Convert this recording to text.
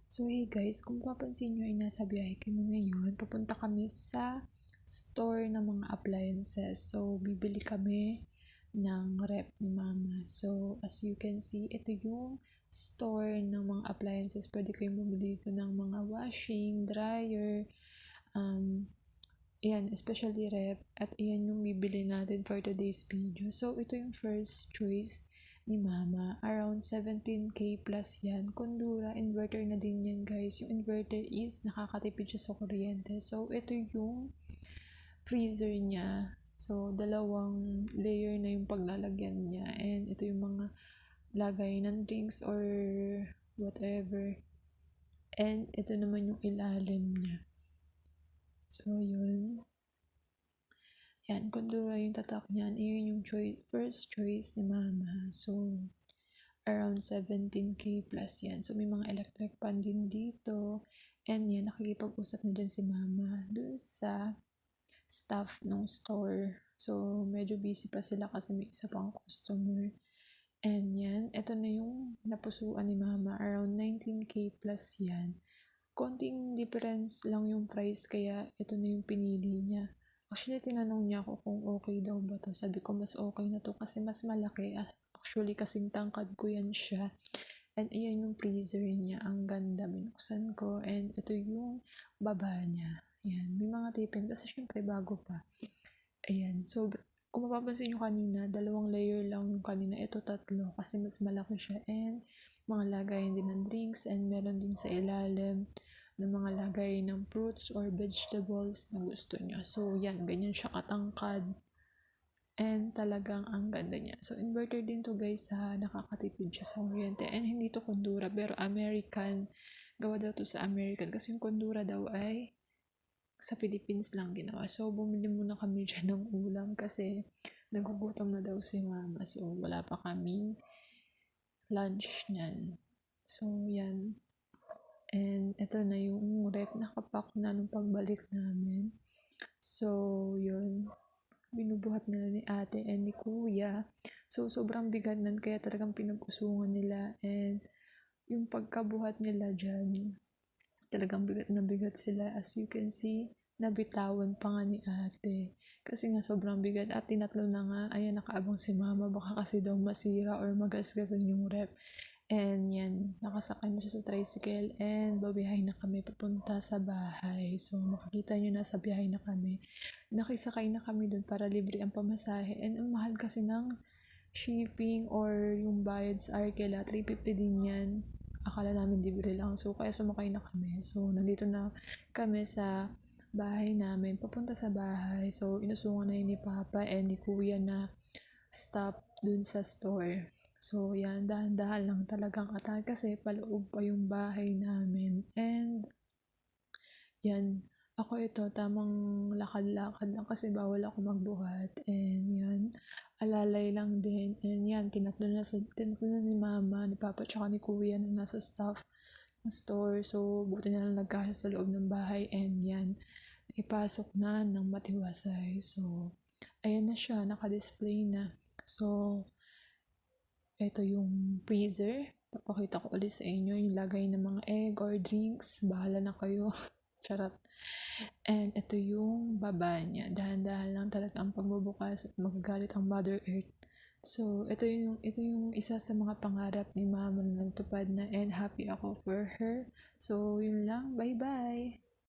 So hey guys, kung papansin nyo ay nasa biyahe kami ngayon, papunta kami sa store ng mga appliances. So bibili kami ng rep ni mama. So as you can see, ito yung store ng mga appliances. Pwede kayong bumili dito ng mga washing, dryer, ayan, especially rep. At ayan yung bibili natin for today's video. So ito yung first choice ni mama. Around 17k plus yan. Kondura, inverter na din yan guys. Yung inverter is nakakatipid siya sa kuryente. So ito yung freezer niya. So dalawang layer na yung paglalagyan niya. And ito yung mga lagay ng drinks or whatever. And ito naman yung ilalim niya. So yun. Yan, kondura yung tatak niyan. Iyon yung first choice ni mama. So, around 17k plus yan. So, may mga electric pan din dito. And yan, nakikipag-usap na dyan si mama dun sa staff ng store. So, medyo busy pa sila kasi may isa pang customer. And yan, ito na yung napusuan ni mama. Around 19k plus yan. Konting difference lang yung price kaya ito na yung pinili niya. Actually, tinanong niya ako kung okay daw ba to. Sabi ko, mas okay na to kasi mas malaki. Actually, kasing tangkad ko yan siya. And ayan yung freezer niya. Ang ganda. Binuksan ko. And ito yung baba niya. Ayan. May mga tipin. Kasi syempre, bago pa. Ayan. So, kung mapapansin nyo kanina, dalawang layer lang yung kanina. Ito tatlo. Kasi mas malaki siya. And mga lagayan din ng drinks. And meron din sa ilalim ng mga lagay ng fruits or vegetables na gusto niya. So, yan, ganyan siya katangkad. And talagang ang ganda niya. So, inverter din to guys ha. Nakakatipid siya sa kuryente. And hindi to kondura, pero American. Gawa daw to sa American. Kasi yung kondura daw ay sa Philippines lang ginawa. So, bumili muna kami dyan ng ulam kasi nagugutom na daw si mama. So, wala pa kaming lunch niyan. So, yan. And ito na yung rep, nakapack na nung pagbalik namin. So, yun. Binubuhat nila ni ate and ni kuya. So, sobrang bigat nan kaya talagang pinag-usungan nila. And yung pagkabuhat nila dyan, talagang bigat na bigat sila. As you can see, nabitawan pa nga ni ate. Kasi nga sobrang bigat at tinatlo na nga. Ayan, nakaabang si mama. Baka kasi daw masira or magasgasan yung rep. And yan, nakasakay na siya sa tricycle and babiyahe na kami papunta sa bahay. So, makikita nyo na sa biyahe na kami. Nakisakay na kami dun para libre ang pamasahe. And ang mahal kasi ng shipping or yung bayad sa Arkela, 350 din yan. Akala namin libre lang. So, kaya sumakay na kami. So, nandito na kami sa bahay namin. Papunta sa bahay. So, inusungan na yun ni Papa and ni Kuya na stop dun sa store. So, yan, dahan-dahan lang talagang atake kasi paloob pa yung bahay namin. And, yan, ako ito, tamang lakad-lakad lang kasi bawal ako magbuhat. And, yan, alalay lang din. And, yan, tinatlo na ni mama, ni papa, tsaka ni kuya na nasa staff ng store. So, buti na lang nagkasya sa loob ng bahay. And, yan, ipasok na ng matiwasay. So, ayan na siya, naka-display na. So, ito yung freezer. Papakita ko ulit sa inyo yung lagay ng mga egg or drinks. Bahala na kayo. Charot. And ito yung baba niya. Dahan-dahan lang talaga ang pagbubukas at magagalit ang Mother Earth. So, ito yung isa sa mga pangarap ni Mama na natupad na and happy ako for her. So, yun lang. Bye-bye!